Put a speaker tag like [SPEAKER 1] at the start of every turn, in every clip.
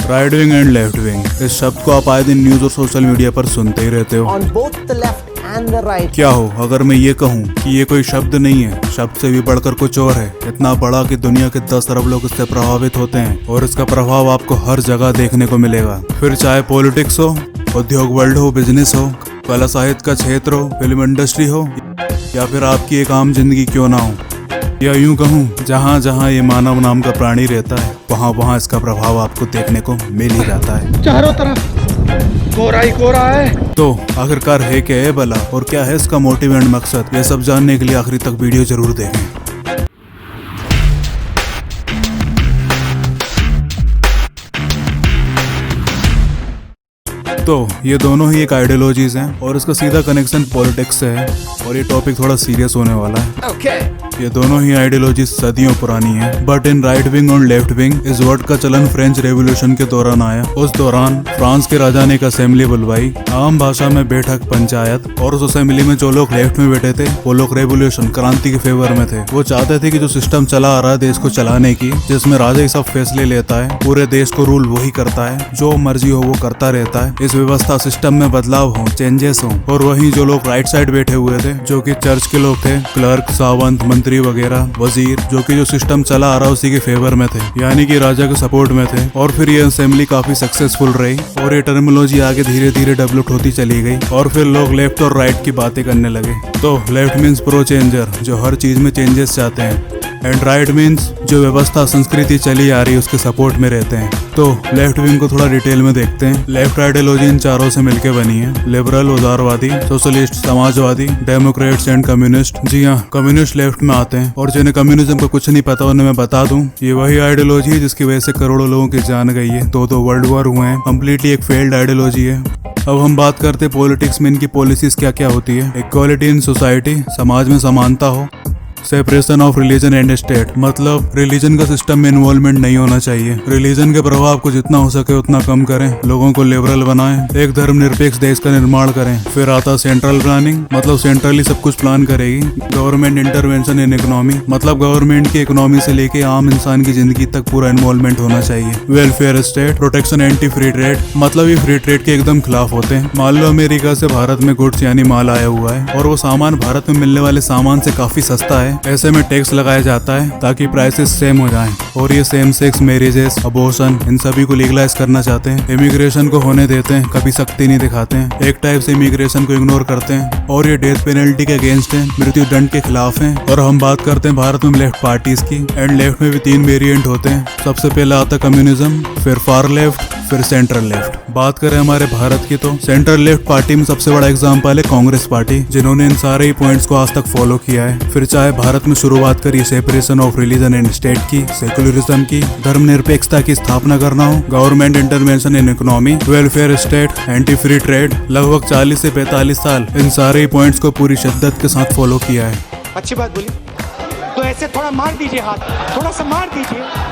[SPEAKER 1] Right wing and left wing, इस शब्द को आप आए दिन न्यूज और सोशल मीडिया पर सुनते ही रहते हो।
[SPEAKER 2] On both the left and the right.
[SPEAKER 1] क्या हो अगर मैं ये कहूँ कि ये कोई शब्द नहीं है, शब्द से भी बढ़कर कुछ और है, इतना बड़ा कि दुनिया के 10 अरब लोग इससे प्रभावित होते हैं और इसका प्रभाव आपको हर जगह देखने को मिलेगा। फिर चाहे पॉलिटिक्स हो, उद्योग वर्ल्ड हो, बिजनेस हो, कला साहित्य का क्षेत्र हो, फिल्म इंडस्ट्री हो, या फिर आपकी एक आम जिंदगी क्यों ना हो, या यूं कहूँ जहाँ जहाँ ये मानव नाम का प्राणी रहता है वहाँ वहाँ इसका प्रभाव आपको देखने को मिल ही जाता है।
[SPEAKER 3] चारों तरफ कोहरा ही कोहरा है।
[SPEAKER 1] तो आखिरकार है क्या है भला और क्या है इसका मोटिव एंड मकसद, ये सब जानने के लिए आखिरी तक वीडियो जरूर देखें। तो ये दोनों ही एक आइडियोलॉजीज हैं और इसका सीधा कनेक्शन पॉलिटिक्स से है और ये टॉपिक थोड़ा सीरियस होने वाला है।
[SPEAKER 2] Okay.
[SPEAKER 1] ये दोनों ही आइडियोलॉजीज सदियों पुरानी है, बट इन राइट विंग और लेफ्ट विंग इस वर्ड का चलन फ्रेंच रेवोल्यूशन के दौरान आया। उस दौरान फ्रांस के राजा ने एक असेंबली बुलवाई, आम भाषा में बैठक पंचायत, और उस असेंबली में जो लोग लेफ्ट में बैठे थे वो लोग रेवोल्यूशन क्रांति के फेवर में थे। वो चाहते थे कि जो सिस्टम चला आ रहा है देश को चलाने की, जिसमें राजा ही सब फैसले लेता है, पूरे देश को रूल वही करता है, जो मर्जी हो वो करता रहता है, इस व्यवस्था सिस्टम में बदलाव हो, चेंजेस हो। और वहीं जो लोग राइट साइड बैठे हुए थे, जो कि चर्च के लोग थे, क्लर्क, सावंत, मंत्री वगैरह, वजीर, जो कि जो सिस्टम चला आ रहा उसी के फेवर में थे, यानी कि राजा के सपोर्ट में थे। और फिर ये असेंबली काफी सक्सेसफुल रही और ये टर्मिनोलॉजी आगे धीरे धीरे डेवलप होती चली गई और फिर लोग लेफ्ट और राइट की बातें करने लगे। तो लेफ्ट मीन्स प्रो चेंजर, जो हर चीज में चेंजेस चाहते हैं, एंड राइट मीन्स जो व्यवस्था संस्कृति चली आ रही है उसके सपोर्ट में रहते हैं। तो लेफ्ट विंग को थोड़ा डिटेल में देखते हैं। लेफ्ट आइडियोलॉजी इन चारों से मिलकर बनी है, लिबरल उदारवादी, सोशलिस्ट समाजवादी, डेमोक्रेट्स एंड कम्युनिस्ट। जी हाँ, कम्युनिस्ट लेफ्ट में आते हैं और जिन्हें कम्युनिज्म का कुछ नहीं पता उन्हें मैं बता दूं, ये वही आइडियोलॉजी है जिसकी वजह से करोड़ों लोगों की जान गई है, दो वर्ल्ड वॉर हुए हैं, कम्प्लीटली एक फेल्ड आइडियोलॉजी है। अब हम बात करते हैं पॉलिटिक्स में इनकी पॉलिसीज क्या क्या होती है। इक्वालिटी इन सोसाइटी, समाज में समानता हो, separation of religion and state, मतलब रिलीजन का सिस्टम में इन्वॉल्वमेंट नहीं होना चाहिए, रिलीजन के प्रभाव को जितना हो सके उतना कम करें, लोगों को लिबरल बनाएं, एक धर्मनिरपेक्ष देश का निर्माण करें। फिर आता सेंट्रल प्लानिंग, मतलब सेंट्रली सब कुछ प्लान करेगी। गवर्नमेंट इंटरवेंशन इन इकोनॉमी, मतलब गवर्नमेंट की इकोनॉमी से लेके आम इंसान की जिंदगी तक पूरा इन्वॉल्वमेंट होना चाहिए। Welfare state, protection anti free trade, मतलब ये फ्री ट्रेड के एकदम खिलाफ होते हैं। मान लो अमेरिका से भारत में गुड्स यानी माल आया हुआ है और वो सामान भारत में मिलने वाले सामान से काफी सस्ता है, ऐसे में टैक्स लगाया जाता है ताकि प्राइसेस सेम हो जाएं। और ये सेम सेक्स मैरिजेस, अबॉर्शन, इन सभी को लीगलाइज करना चाहते हैं। इमिग्रेशन को होने देते हैं, कभी सख्ती नहीं दिखाते हैं, एक टाइप से इमिग्रेशन को इग्नोर करते हैं। और ये डेथ पेनल्टी के अगेंस्ट है, मृत्यु दंड के खिलाफ है। और हम बात करते हैं भारत में लेफ्ट पार्टीज की, एंड लेफ्ट में भी 3 वेरिएंट होते हैं। सबसे पहले आता कम्युनिज्म, फिर फार लेफ्ट, फिर सेंट्रल लेफ्ट। बात करें हमारे भारत की तो सेंट्रल लेफ्ट पार्टी में सबसे बड़ा एग्जाम्पल है कांग्रेस पार्टी, जिन्होंने इन सारे ही पॉइंट्स को आज तक फॉलो किया है। फिर चाहे भारत में शुरुआत करिए separation of religion and state की, सेकुलरिज्म की, धर्मनिरपेक्षता की स्थापना करना हो, government intervention in economy, welfare state, anti free trade, लगभग 40 से 45 साल इन सारे ही पॉइंट्स को पूरी शिद्दत के साथ फॉलो किया है।
[SPEAKER 3] अच्छी बात बोली, तो ऐसे थोड़ा मार दीजिए हाथ, थोड़ा सा मार दीजिए।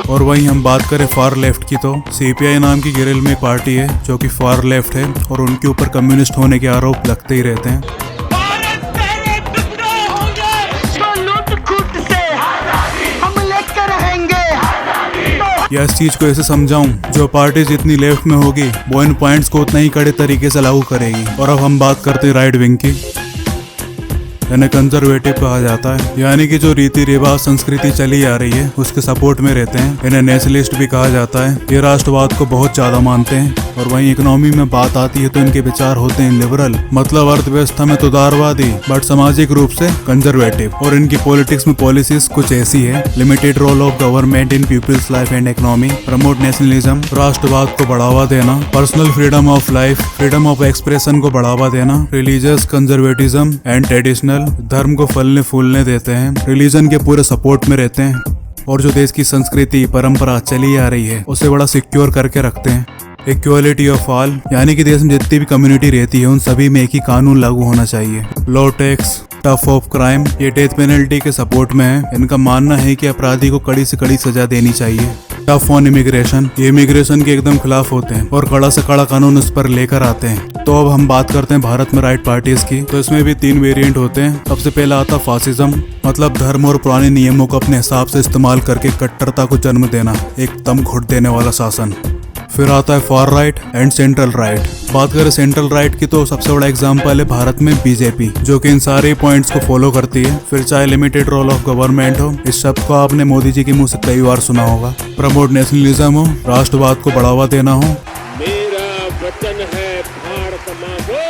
[SPEAKER 1] और वहीं हम बात करें फार लेफ्ट की तो सीपीआई नाम की गिरिल में एक पार्टी है जो कि फार लेफ्ट है और उनके ऊपर कम्युनिस्ट होने के आरोप लगते ही रहते हैं। या इस चीज को ऐसे समझाऊं, जो पार्टी जितनी लेफ्ट में होगी वो इन पॉइंट्स को उतना ही कड़े तरीके से लागू करेगी। और अब हम बात करते हैं राइट विंग की, इन्हें कंजर्वेटिव कहा जाता है, यानी कि जो रीति रिवाज संस्कृति चली आ रही है उसके सपोर्ट में रहते हैं। इन्हें नेशनलिस्ट भी कहा जाता है, ये राष्ट्रवाद को बहुत ज्यादा मानते हैं। और वहीं इकोनॉमी में बात आती है तो इनके विचार होते हैं लिबरल, मतलब अर्थव्यवस्था में तो उदारवादी, बट सामाजिक रूप से कंजर्वेटिव। और इनकी पॉलिटिक्स में पॉलिसीज कुछ ऐसी है, limited role of government in people's life and economy, promote nationalism, राष्ट्रवाद को बढ़ावा देना, personal freedom of life, freedom of expression को बढ़ावा देना, रिलीजियस कंजर्वेटिज्म एंड ट्रेडिशनल, धर्म को फलने फूलने देते हैं, रिलीजन के पूरे सपोर्ट में रहते हैं। और जो देश की संस्कृति परंपरा चली आ रही है उसे बड़ा सिक्योर करके रखते हैं। इक्वालिटी ऑफ ऑल, यानी कि देश में जितनी भी कम्युनिटी रहती है उन सभी में एक ही कानून लागू होना चाहिए। लो टैक्स, टफ ऑफ क्राइम, ये डेथ पेनल्टी के सपोर्ट में है। इनका मानना है कि अपराधी को कड़ी से कड़ी सजा देनी चाहिए। टफ ऑन इमिग्रेशन, ये इमिग्रेशन के एकदम खिलाफ होते हैं और कड़ा से कड़ा कानून उस पर लेकर आते हैं। तो अब हम बात करते हैं भारत में राइट पार्टीज की। तो इसमें भी 3 वेरिएंट होते हैं। सबसे पहला आता फासिज्म, मतलब धर्म और पुराने नियमों को अपने हिसाब से इस्तेमाल करके कट्टरता को जन्म देना, एक दम घुट देने वाला शासन। फिर आता है far right and central right. बात करें सेंट्रल राइट की तो सबसे बड़ा एग्जांपल है भारत में बीजेपी, जो कि इन सारे पॉइंट्स को फॉलो करती है। फिर चाहे लिमिटेड रोल ऑफ गवर्नमेंट हो, इस शब्द को आपने मोदी जी के मुंह से कई बार सुना होगा। प्रमोट नेशनलिज्म हो, राष्ट्रवाद को बढ़ावा देना हो।
[SPEAKER 4] मेरा वचन है भारत माँ को,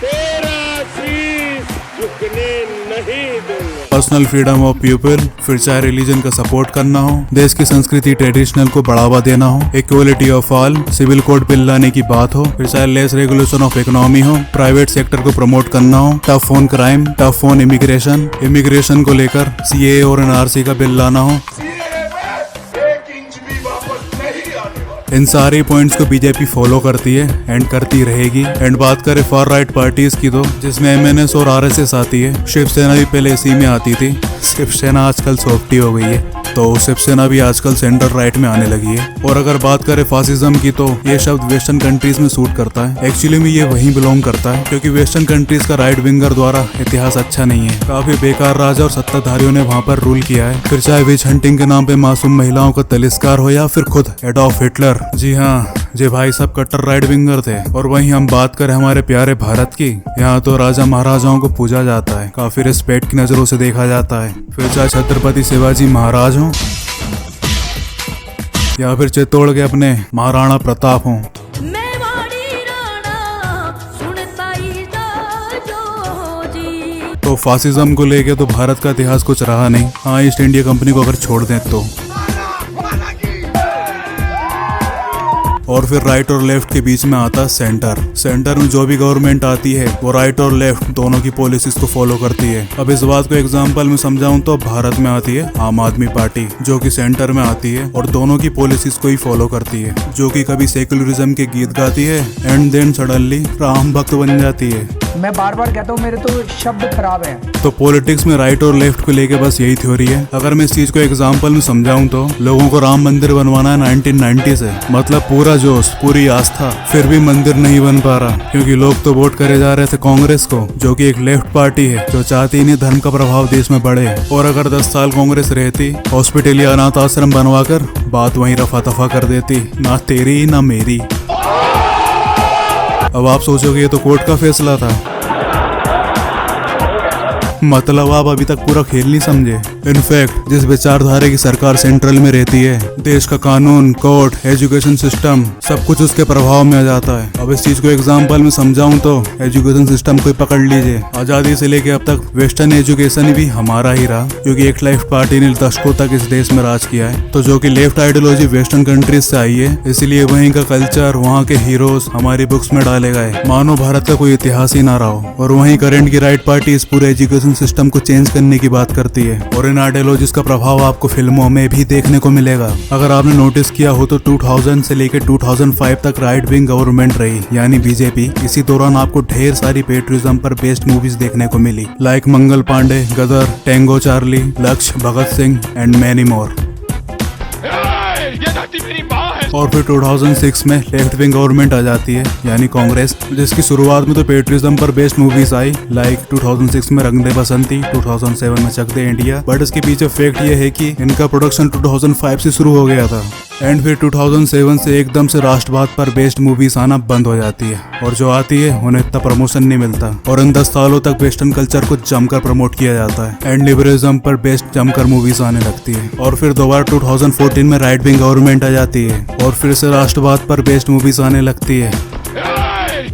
[SPEAKER 4] तेरा शीश झुकने नहीं दूंगा।
[SPEAKER 1] Personal freedom of people. फिर चाहे रिलीजन का सपोर्ट करना हो, देश की संस्कृति ट्रेडिशनल को बढ़ावा देना हो, equality of all, civil code bill लाने की बात हो। फिर चाहे लेस रेगुलेशन ऑफ इकोनॉमी हो, प्राइवेट सेक्टर को प्रमोट करना हो, tough on crime, tough on immigration को लेकर CAA और NRC का बिल लाना हो। इन सारे पॉइंट्स को बीजेपी फॉलो करती है एंड करती रहेगी। एंड बात करें फार राइट पार्टीज की तो जिसमें MNS और RSS आती है। शिवसेना भी पहले इसी में आती थी। शिवसेना आजकल सॉफ्टी हो गई है, तो शिवसेना भी आजकल सेंट्रल राइट में आने लगी है। और अगर बात करें फासिज्म की तो ये शब्द वेस्टर्न कंट्रीज में सूट करता है। एक्चुअली में ये वहीं बिलोंग करता है, क्योंकि वेस्टर्न कंट्रीज का राइट विंगर द्वारा इतिहास अच्छा नहीं है। काफी बेकार राजा और सत्ताधारियों ने वहाँ पर रूल किया है। फिर चाहे विच हंटिंग के नाम पे मासूम महिलाओं का तिरस्कार हो या फिर खुद एडॉल्फ हिटलर। जी हाँ, जे भाई सब कट्टर राइट विंगर थे। और वहीं हम बात करें हमारे प्यारे भारत की, यहाँ तो राजा महाराजाओं को पूजा जाता है, काफी रिस्पेक्ट की नजरों से देखा जाता है। फिर चाहे छत्रपति शिवाजी महाराज हो या फिर चित्तौड़ के अपने महाराणा प्रताप हो। तो फासिज्म को लेके तो भारत का इतिहास कुछ रहा नहीं। हाँ, ईस्ट इंडिया कंपनी को अगर छोड़ दें तो। और फिर राइट और लेफ्ट के बीच में आता सेंटर। सेंटर में जो भी गवर्नमेंट आती है वो राइट और लेफ्ट दोनों की पॉलिसीज को फॉलो करती है। अब इस बात को एग्जांपल में समझाऊं तो भारत में आती है आम आदमी पार्टी, जो कि सेंटर में आती है और दोनों की पॉलिसीज को ही फॉलो करती है, जो कि कभी सेकुलरिज्म के गीत गाती है एंड देन सडनली राम भक्त बन जाती है।
[SPEAKER 5] मैं बार बार कहता हूँ मेरे तो शब्द खराब है।
[SPEAKER 1] तो पॉलिटिक्स में राइट और लेफ्ट को लेके बस यही थ्योरी है। अगर मैं इस चीज को एग्जांपल में समझाऊं तो लोगों को राम मंदिर बनवाना है 1990 से, मतलब पूरा जोश, पूरी आस्था, फिर भी मंदिर नहीं बन पा रहा, क्योंकि लोग तो वोट करे जा रहे थे कांग्रेस को, जो कि एक लेफ्ट पार्टी है जो चाहती नहीं धर्म का प्रभाव देश में बढ़े। और अगर 10 साल कांग्रेस रहती, हॉस्पिटल या अनाथ आश्रम बनवाकर बात वहीं रफा दफा कर देती, ना तेरी ना मेरी। अब आप सोचोगे ये तो कोर्ट का फैसला था, मतलब आप अभी तक पूरा खेल नहीं समझे। इनफैक्ट जिस विचारधारा की सरकार सेंट्रल में रहती है, देश का कानून, कोर्ट, एजुकेशन सिस्टम सब कुछ उसके प्रभाव में आ जाता है। अब इस चीज को एग्जांपल में समझाऊं तो एजुकेशन सिस्टम को पकड़ लीजिए। आजादी से लेके अब तक वेस्टर्न एजुकेशन भी हमारा ही रहा, क्योंकि एक लेफ्ट पार्टी ने दशकों तक इस देश में राज किया है। तो जो कि लेफ्ट आइडियोलॉजी वेस्टर्न कंट्रीज से आई है, इसलिए वहीं का कल्चर, वहाँ के हीरोज हमारी बुक्स में डाले गए, मानो भारत का कोई इतिहास ही ना रहा हो। और वहीं करंट की राइट पार्टी इस पूरे एजुकेशन सिस्टम को चेंज करने की बात करती है, और इन आइडियोलॉजीज का प्रभाव आपको फिल्मों में भी देखने को मिलेगा। अगर आपने नोटिस किया हो तो 2000 से लेकर 2005 तक राइट विंग गवर्नमेंट रही, यानी बीजेपी। इसी दौरान आपको ढेर सारी पेट्रियटिज्म पर बेस्ड मूवीज देखने को मिली, लाइक मंगल पांडे, गदर, टैंगो चार्ली, लक्ष्य, Bhagat Singh and many more. और फिर 2006 में लेफ्ट विंग गवर्नमेंट आ जाती है, यानी कांग्रेस, जिसकी शुरुआत में तो पेट्रियटिज्म पर बेस्ड मूवीज आई, लाइक 2006 में रंग दे बसंती, 2007 में चक दे इंडिया। बट इसके पीछे फैक्ट ये है कि इनका प्रोडक्शन 2005 से शुरू हो गया था, एंड फिर 2007 से एकदम से राष्ट्रवाद पर बेस्ड मूवीज आना बंद हो जाती है, और जो आती है उन्हें इतना प्रमोशन नहीं मिलता। और इन 10 सालों तक वेस्टर्न कल्चर को जमकर प्रमोट किया जाता है एंड लिबरलिज्म पर बेस्ड जमकर मूवीज आने लगती है। और फिर दोबारा 2014 में राइट विंग गवर्नमेंट आ जाती है और फिर से राष्ट्रवाद पर बेस्ड मूवीज आने लगती है,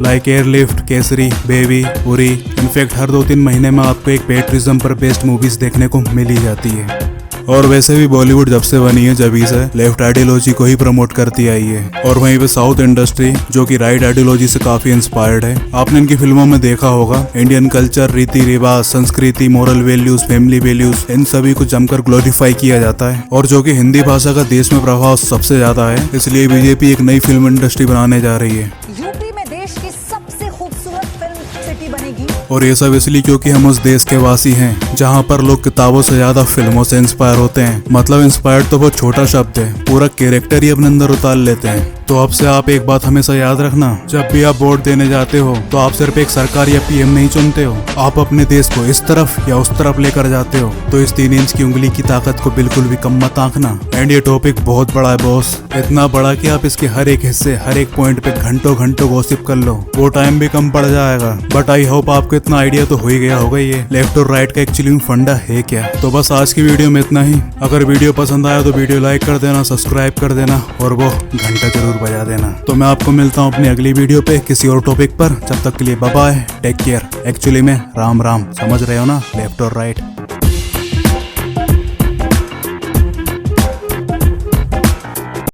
[SPEAKER 1] like Airlift, Kesari, Baby, Uri. In fact हर 2-3 महीने में आपको एक पेट्रियटिज्म पर बेस्ड मूवीज देखने को मिल ही जाती है। और वैसे भी बॉलीवुड जब से बनी है जब से लेफ्ट आइडियोलॉजी को ही प्रमोट करती आई है। और वहीं पे साउथ इंडस्ट्री, जो कि राइट आइडियोलॉजी से काफी इंस्पायर्ड है। आपने इनकी फिल्मों में देखा होगा, इंडियन कल्चर, रीति रिवाज, संस्कृति, मोरल वैल्यूज, फैमिली वैल्यूज, इन सभी को जमकर ग्लोरीफाई किया जाता है। और जो कि हिंदी भाषा का देश में प्रभाव सबसे ज्यादा है, इसलिए बीजेपी एक नई फिल्म इंडस्ट्री बनाने जा रही है।
[SPEAKER 6] यूपी में देश की सबसे खूबसूरत फिल्म सिटी बनेगी।
[SPEAKER 1] और ये सब इसलिए क्योंकि हम उस देश के वासी हैं जहाँ पर लोग किताबों से ज्यादा फिल्मों से इंस्पायर होते हैं। मतलब इंस्पायर्ड तो बहुत छोटा शब्द है, पूरा कैरेक्टर ही अपने अंदर उतार लेते हैं। तो अब से आप एक बात हमेशा याद रखना, जब भी आप वोट देने जाते हो तो आप सिर्फ एक सरकार या पीएम नहीं चुनते हो, आप अपने देश को इस तरफ या उस तरफ लेकर जाते हो। तो इस 3 इंच की उंगली की ताकत को बिल्कुल भी कम मत आंकना। एंड ये टॉपिक बहुत बड़ा है बॉस, इतना बड़ा कि आप इसके हर एक हिस्से, हर एक पॉइंट पे घंटों घंटों गॉसिप कर लो, वो टाइम भी कम पड़ जाएगा। बट आई होप आपको इतना आइडिया तो हो ही गया होगा ये लेफ्ट और राइट का एक्चुअली में फंडा है क्या। तो बस आज की वीडियो में इतना ही। अगर वीडियो पसंद आया तो वीडियो लाइक कर देना, सब्सक्राइब कर देना और वो घंटा जरूर बजा देना। तो मैं आपको मिलता हूँ अपनी अगली वीडियो पे किसी और टॉपिक पर। जब तक के लिए bye bye, take care. Actually में राम राम, समझ रहे हो ना, लेफ्ट और राइट।